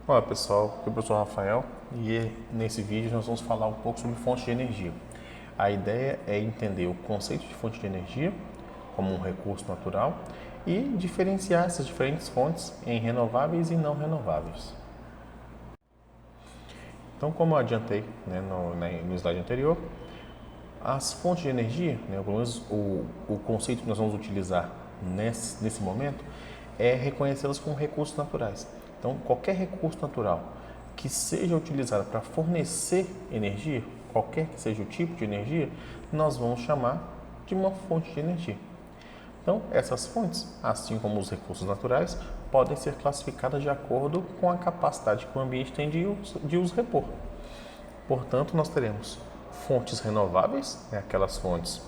Olá pessoal, aqui é o professor Rafael e nesse vídeo nós vamos falar um pouco sobre fontes de energia. A ideia é entender o conceito de fonte de energia como um recurso natural e diferenciar essas diferentes fontes em renováveis e não renováveis. Então, como eu adiantei no slide anterior, as fontes de energia, pelo menos o conceito que nós vamos utilizar nesse momento, é reconhecê-las como recursos naturais. Então, qualquer recurso natural que seja utilizado para fornecer energia, qualquer que seja o tipo de energia, nós vamos chamar de uma fonte de energia. Então, essas fontes, assim como os recursos naturais, podem ser classificadas de acordo com a capacidade que o ambiente tem de os repor. Portanto, nós teremos fontes renováveis, aquelas fontes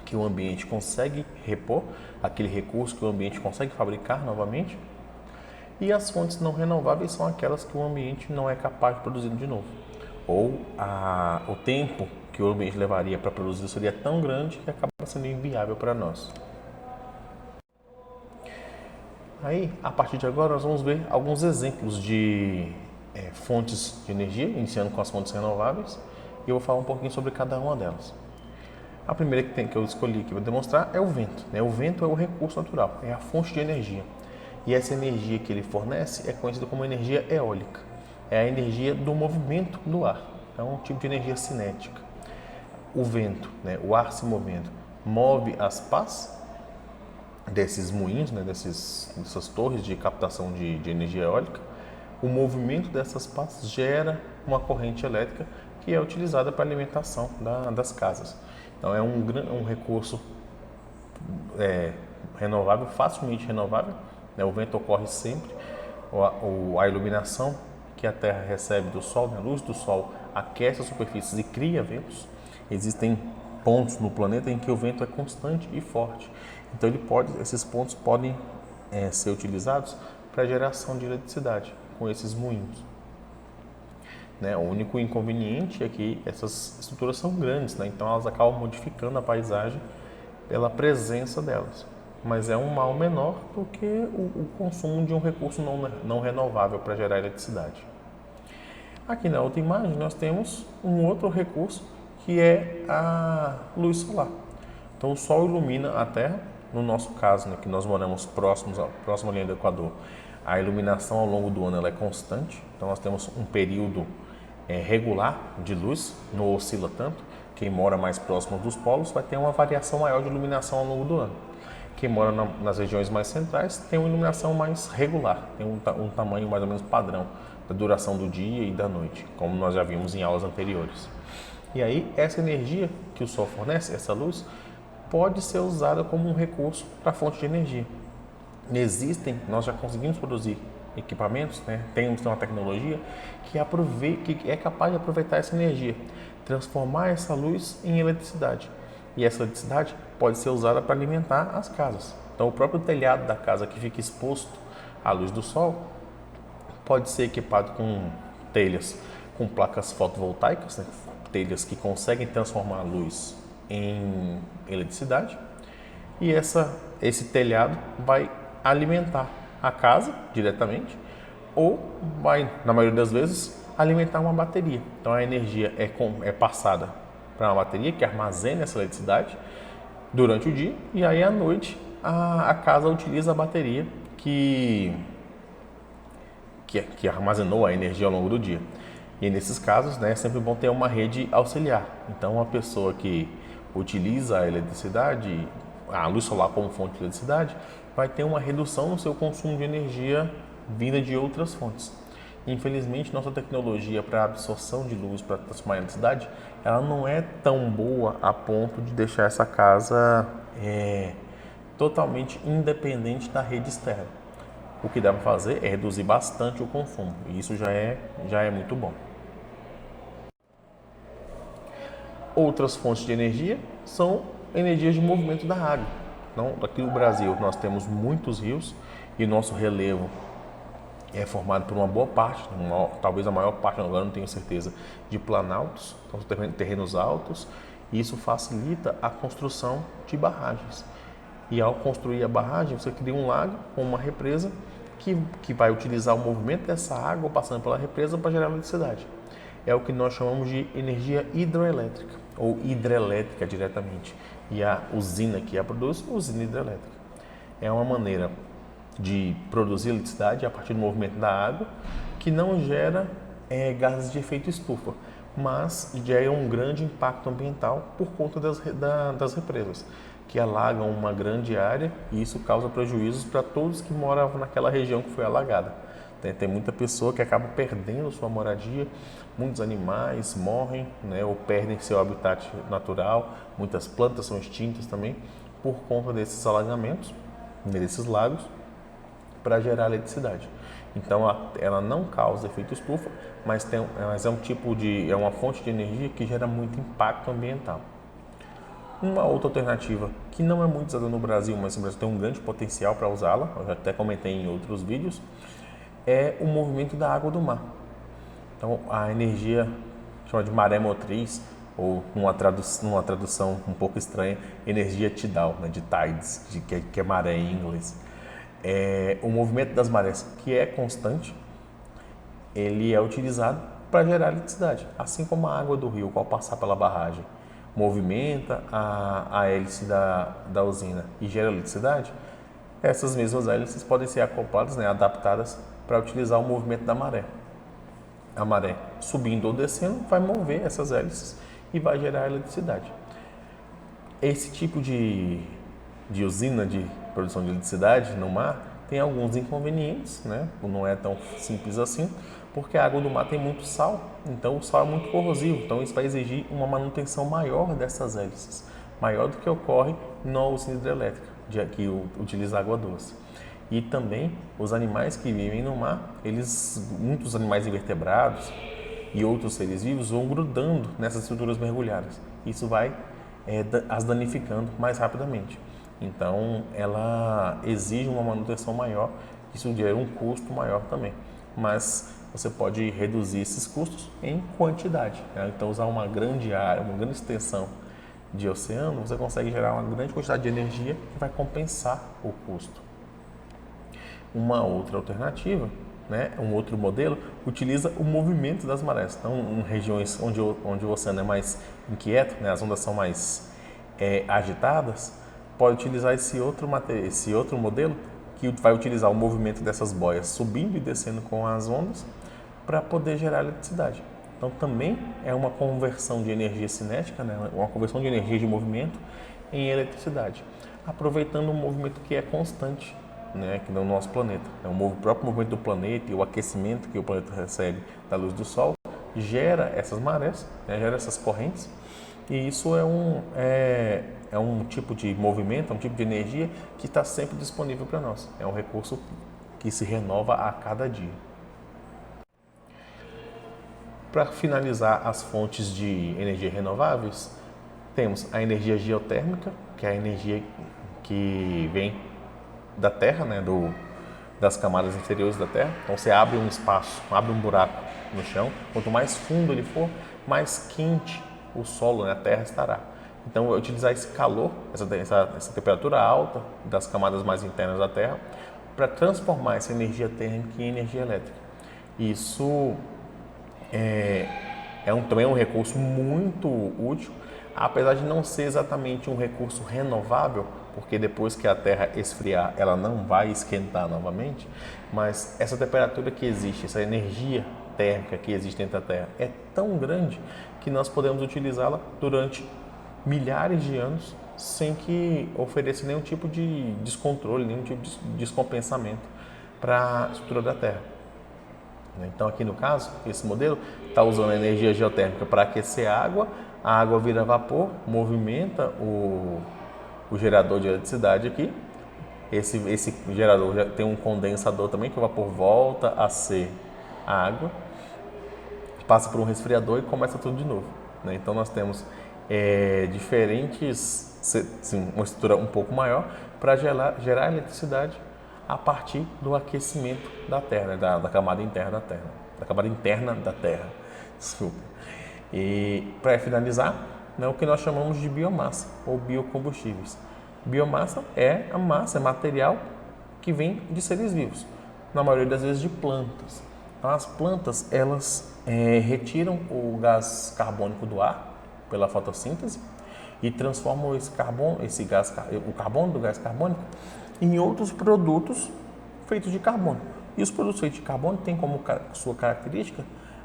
que o ambiente consegue repor, aquele recurso que o ambiente consegue fabricar novamente. E as fontes não renováveis são aquelas que o ambiente não é capaz de produzir de novo. Ou o tempo que o ambiente levaria para produzir seria tão grande que acaba sendo inviável para nós. Aí, a partir de agora, nós vamos ver alguns exemplos de fontes de energia, iniciando com as fontes renováveis, e eu vou falar um pouquinho sobre cada uma delas. A primeira que eu escolhi aqui para demonstrar é o vento. O vento é o recurso natural, é a fonte de energia. E essa energia que ele fornece é conhecida como energia eólica. É a energia do movimento do ar. É um tipo de energia cinética. O vento, o ar se movendo, move as pás desses moinhos, dessas torres de captação de energia eólica. O movimento dessas pás gera uma corrente elétrica que é utilizada para a alimentação das casas. Então é um recurso renovável, facilmente renovável. O vento ocorre sempre. A iluminação que a Terra recebe do Sol, a luz do Sol, aquece as superfícies e cria ventos. Existem pontos no planeta em que o vento é constante e forte. Então esses pontos podem ser utilizados para a geração de eletricidade com esses moinhos. O único inconveniente é que essas estruturas são grandes, então elas acabam modificando a paisagem pela presença delas. Mas é um mal menor do que o consumo de um recurso não renovável para gerar eletricidade. Aqui na outra imagem nós temos um outro recurso que é a luz solar. Então o Sol ilumina a Terra, no nosso caso, que nós moramos próximo à linha do Equador, a iluminação ao longo do ano ela é constante, então nós temos um período regular de luz, não oscila tanto. Quem mora mais próximo dos polos vai ter uma variação maior de iluminação ao longo do ano. Quem mora nas regiões mais centrais tem uma iluminação mais regular, tem um tamanho mais ou menos padrão da duração do dia e da noite, como nós já vimos em aulas anteriores. E aí, essa energia que o Sol fornece, essa luz, pode ser usada como um recurso para a fonte de energia. Nós já conseguimos produzir equipamentos, temos uma tecnologia que é capaz de aproveitar essa energia, transformar essa luz em eletricidade. E essa eletricidade pode ser usada para alimentar as casas. Então, o próprio telhado da casa que fica exposto à luz do sol pode ser equipado com telhas com placas fotovoltaicas, telhas que conseguem transformar a luz em eletricidade. E esse telhado vai alimentar a casa diretamente ou vai, na maioria das vezes, alimentar uma bateria. Então, a energia é passada para uma bateria que armazena essa eletricidade durante o dia e aí à noite a casa utiliza a bateria que armazenou a energia ao longo do dia. E nesses casos, é sempre bom ter uma rede auxiliar. Então, uma pessoa que utiliza a eletricidade, a luz solar como fonte de eletricidade, vai ter uma redução no seu consumo de energia vinda de outras fontes. Infelizmente, nossa tecnologia para absorção de luz, para transformar em eletricidade, ela não é tão boa a ponto de deixar essa casa totalmente independente da rede externa. O que dá para fazer é reduzir bastante o consumo, e isso já é muito bom. Outras fontes de energia são energias de movimento da água. Então, aqui no Brasil, nós temos muitos rios e nosso relevo é formado por uma boa parte, talvez a maior parte, agora não tenho certeza, de planaltos, então terrenos altos, e isso facilita a construção de barragens. E ao construir a barragem, você cria um lago com uma represa que vai utilizar o movimento dessa água passando pela represa para gerar eletricidade. É o que nós chamamos de energia hidroelétrica, ou hidrelétrica diretamente. E a usina que a produz, usina hidrelétrica. É uma maneira de produzir eletricidade a partir do movimento da água, que não gera gases de efeito estufa, mas gera um grande impacto ambiental por conta das represas, que alagam uma grande área e isso causa prejuízos para todos que moravam naquela região que foi alagada. Tem muita pessoa que acaba perdendo sua moradia, muitos animais morrem, né, ou perdem seu habitat natural, muitas plantas são extintas também por conta desses alagamentos, desses lagos, para gerar eletricidade. Então ela não causa efeito estufa, mas é uma fonte de energia que gera muito impacto ambiental. Uma outra alternativa que não é muito usada no Brasil, mas o Brasil tem um grande potencial para usá-la, eu já até comentei em outros vídeos, é o movimento da água do mar. Então a energia chamada de maré motriz, ou numa tradução um pouco estranha, energia tidal, né, de tides, que é maré em inglês. O movimento das marés, que é constante, ele é utilizado para gerar eletricidade, assim como a água do rio, ao passar pela barragem, movimenta a hélice da usina e gera eletricidade. Essas mesmas hélices podem ser acopladas, né, adaptadas para utilizar o movimento da maré. A maré subindo ou descendo vai mover essas hélices e vai gerar eletricidade. Esse tipo de usina de produção de eletricidade no mar tem alguns inconvenientes, né? Não é tão simples assim, porque a água do mar tem muito sal, então o sal é muito corrosivo, então isso vai exigir uma manutenção maior dessas hélices, maior do que ocorre na usina hidrelétrica, que utiliza água doce. E também os animais que vivem no mar, muitos animais invertebrados e outros seres vivos vão grudando nessas estruturas mergulhadas. Isso vai as danificando mais rapidamente. Então, ela exige uma manutenção maior, isso gera um custo maior também. Mas você pode reduzir esses custos em quantidade, né? Então, usar uma grande área, uma grande extensão de oceano, você consegue gerar uma grande quantidade de energia que vai compensar o custo. Uma outra alternativa, né, um outro modelo, utiliza o movimento das marés. Então, em regiões onde o oceano é mais inquieto, né, as ondas são mais agitadas, pode utilizar esse outro modelo que vai utilizar o movimento dessas boias subindo e descendo com as ondas para poder gerar eletricidade. Então, também é uma conversão de energia cinética, né, uma conversão de energia de movimento em eletricidade, aproveitando um movimento que é constante, né, que no nosso planeta. O próprio movimento do planeta e o aquecimento que o planeta recebe da luz do Sol gera essas marés, né, gera essas correntes, e isso é um tipo de movimento, é um tipo de energia que está sempre disponível para nós. É um recurso que se renova a cada dia. Para finalizar as fontes de energia renováveis, temos a energia geotérmica, que é a energia que vem da Terra, né, das camadas inferiores da Terra. Então você abre um espaço, abre um buraco no chão, quanto mais fundo ele for, mais quente o solo, né, a Terra estará. Então utilizar esse calor, essa temperatura alta das camadas mais internas da Terra, para transformar essa energia térmica em energia elétrica. Isso também é um recurso muito útil, apesar de não ser exatamente um recurso renovável, porque depois que a Terra esfriar, ela não vai esquentar novamente, mas essa temperatura que existe, essa energia térmica que existe dentro da Terra é tão grande que nós podemos utilizá-la durante milhares de anos sem que ofereça nenhum tipo de descontrole, nenhum tipo de descompensamento para a estrutura da Terra. Então, aqui no caso, esse modelo está usando a energia geotérmica para aquecer a água vira vapor, movimenta o gerador de eletricidade aqui. Esse gerador já tem um condensador também, que o vapor volta a ser a água, passa por um resfriador e começa tudo de novo, né? Então, nós temos uma estrutura um pouco maior para gerar eletricidade a partir do aquecimento da Terra, né? da camada interna da Terra. Da camada interna da Terra. Desculpa. E para finalizar, né, o que nós chamamos de biomassa ou biocombustíveis. Biomassa é a massa, é material que vem de seres vivos. na maioria das vezes, de plantas. Então, as plantas, elas retiram o gás carbônico do ar pela fotossíntese e transformam o carbono do gás carbônico em outros produtos feitos de carbono. E os produtos feitos de carbono têm como sua característica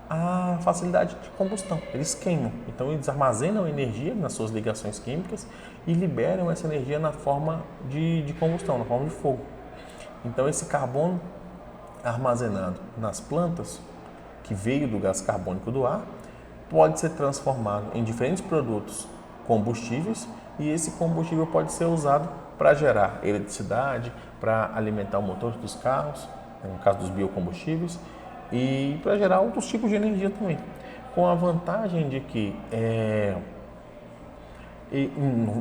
a facilidade de combustão. Eles queimam, então eles armazenam energia nas suas ligações químicas e liberam essa energia na forma de combustão, na forma de fogo. Então esse carbono armazenado nas plantas, que veio do gás carbônico do ar, pode ser transformado em diferentes produtos combustíveis e esse combustível pode ser usado para gerar eletricidade, para alimentar o motor dos carros, no caso dos biocombustíveis, e para gerar outros tipos de energia também. Com a vantagem de que,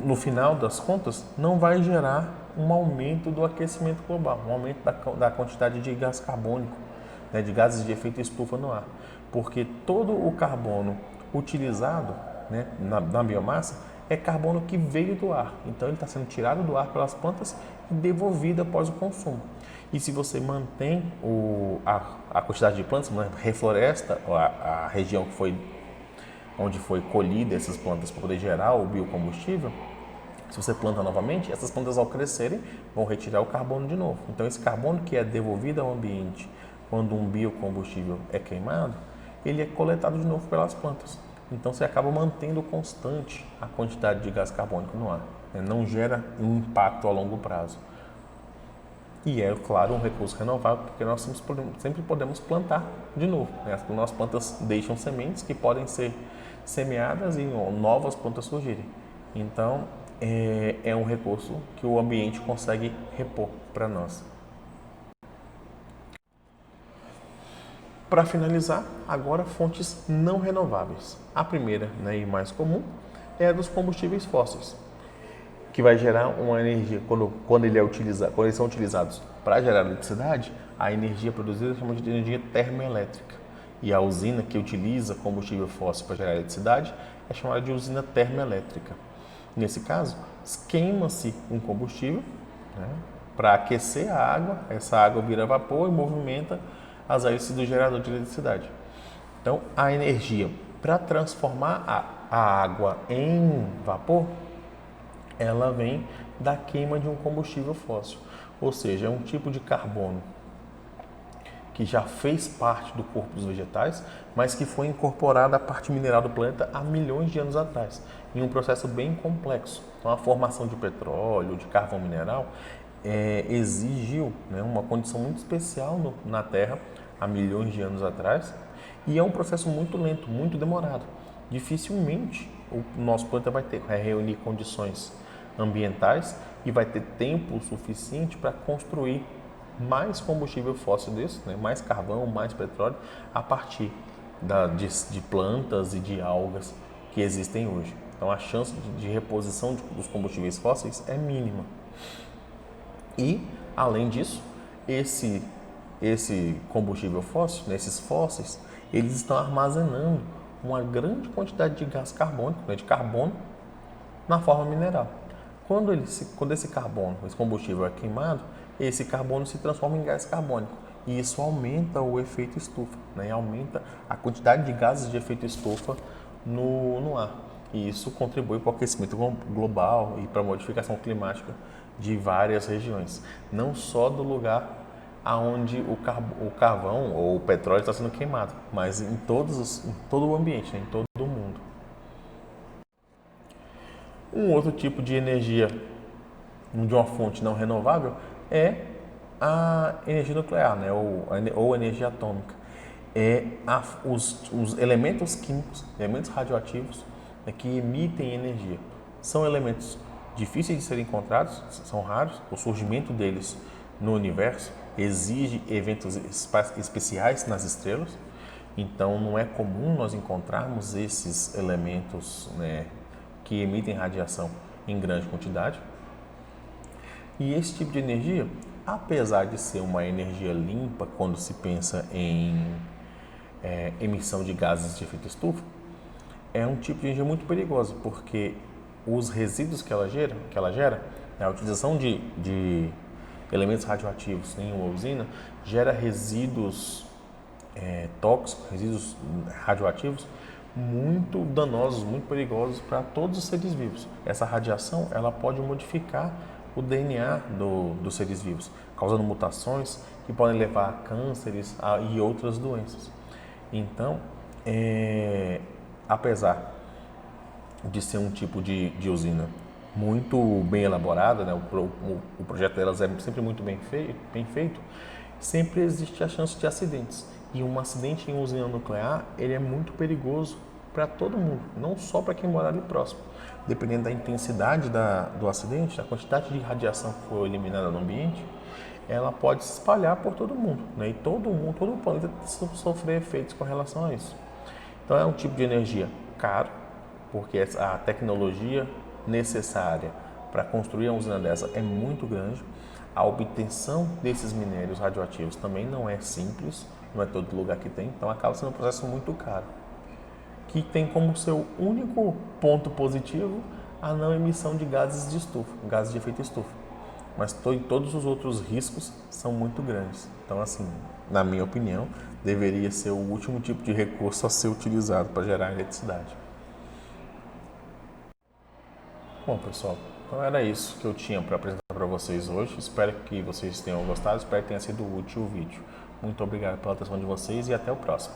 no final das contas, não vai gerar um aumento do aquecimento global, um aumento da quantidade de gás carbônico, né, de gases de efeito estufa no ar. Porque todo o carbono utilizado, né, na biomassa é carbono que veio do ar. Então ele está sendo tirado do ar pelas plantas e devolvido após o consumo. E se você mantém a quantidade de plantas, refloresta a região onde foi colhida essas plantas para poder gerar o biocombustível, se você planta novamente, essas plantas ao crescerem vão retirar o carbono de novo. Então esse carbono que é devolvido ao ambiente quando um biocombustível é queimado, ele é coletado de novo pelas plantas. Então você acaba mantendo constante a quantidade de gás carbônico no ar, né? Não gera um impacto a longo prazo. E é, claro, um recurso renovável, porque nós sempre podemos plantar de novo, né? As nossas plantas deixam sementes que podem ser semeadas e novas plantas surgirem. Então, é um recurso que o ambiente consegue repor para nós. Para finalizar, agora fontes não renováveis. A primeira, né, e mais comum é a dos combustíveis fósseis, que vai gerar uma energia, quando eles são utilizados para gerar eletricidade, a energia produzida é chamada de energia termoelétrica. E a usina que utiliza combustível fóssil para gerar eletricidade é chamada de usina termoelétrica. Nesse caso, queima-se um combustível, né, para aquecer a água, essa água vira vapor e movimenta as hélices do gerador de eletricidade. Então, a energia para transformar a água em vapor, ela vem da queima de um combustível fóssil, ou seja, é um tipo de carbono que já fez parte do corpo dos vegetais, mas que foi incorporado à parte mineral do planeta há milhões de anos atrás, em um processo bem complexo. Então, a formação de petróleo, de carvão mineral, exigiu, né, uma condição muito especial na Terra há milhões de anos atrás, e é um processo muito lento, muito demorado. Dificilmente o nosso planeta vai reunir condições ambientais e vai ter tempo suficiente para construir mais combustível fóssil desse, né, mais carvão, mais petróleo, a partir de plantas e de algas que existem hoje. Então a chance de reposição dos combustíveis fósseis é mínima. E, além disso, esse combustível fóssil, né, esses fósseis, eles estão armazenando uma grande quantidade de gás carbônico, né, de carbono, na forma mineral. Quando esse combustível é queimado, esse carbono se transforma em gás carbônico e isso aumenta o efeito estufa, né, aumenta a quantidade de gases de efeito estufa no ar. E isso contribui para o aquecimento global e para a modificação climática de várias regiões, não só do lugar aonde o carvão ou o petróleo está sendo queimado, mas em todo o ambiente, né, em todo o mundo. Um outro tipo de energia de uma fonte não renovável é a energia nuclear, né, ou energia atômica. Os elementos químicos, elementos radioativos, né, que emitem energia. São elementos difíceis de serem encontrados, são raros, o surgimento deles no universo exige eventos especiais nas estrelas, então não é comum nós encontrarmos esses elementos, né, que emitem radiação em grande quantidade. E esse tipo de energia, apesar de ser uma energia limpa quando se pensa em emissão de gases de efeito estufa, é um tipo de energia muito perigosa, porque os resíduos que ela gera, né, a utilização de elementos radioativos em uma usina gera resíduos tóxicos, resíduos radioativos muito danosos, muito perigosos para todos os seres vivos. Essa radiação ela pode modificar o DNA dos seres vivos, causando mutações que podem levar a cânceres e outras doenças. Então, apesar de ser um tipo de usina muito bem elaborada, né? O projeto delas é sempre muito bem feito, sempre existe a chance de acidentes. E um acidente em uma usina nuclear, ele é muito perigoso para todo mundo, não só para quem mora ali próximo. Dependendo da intensidade do acidente, da quantidade de radiação que foi eliminada no ambiente, ela pode se espalhar por todo mundo, né? E todo o planeta sofrer efeitos com relação a isso. Então é um tipo de energia caro, porque a tecnologia necessária para construir uma usina dessa é muito grande. A obtenção desses minérios radioativos também não é simples, não é todo lugar que tem, então acaba sendo um processo muito caro, que tem como seu único ponto positivo a não emissão de gases de estufa, gases de efeito estufa. Mas todos os outros riscos são muito grandes. Então, assim, na minha opinião, deveria ser o último tipo de recurso a ser utilizado para gerar eletricidade. Bom, pessoal, então era isso que eu tinha para apresentar para vocês hoje. Espero que vocês tenham gostado, espero que tenha sido útil o vídeo. Muito obrigado pela atenção de vocês e até o próximo.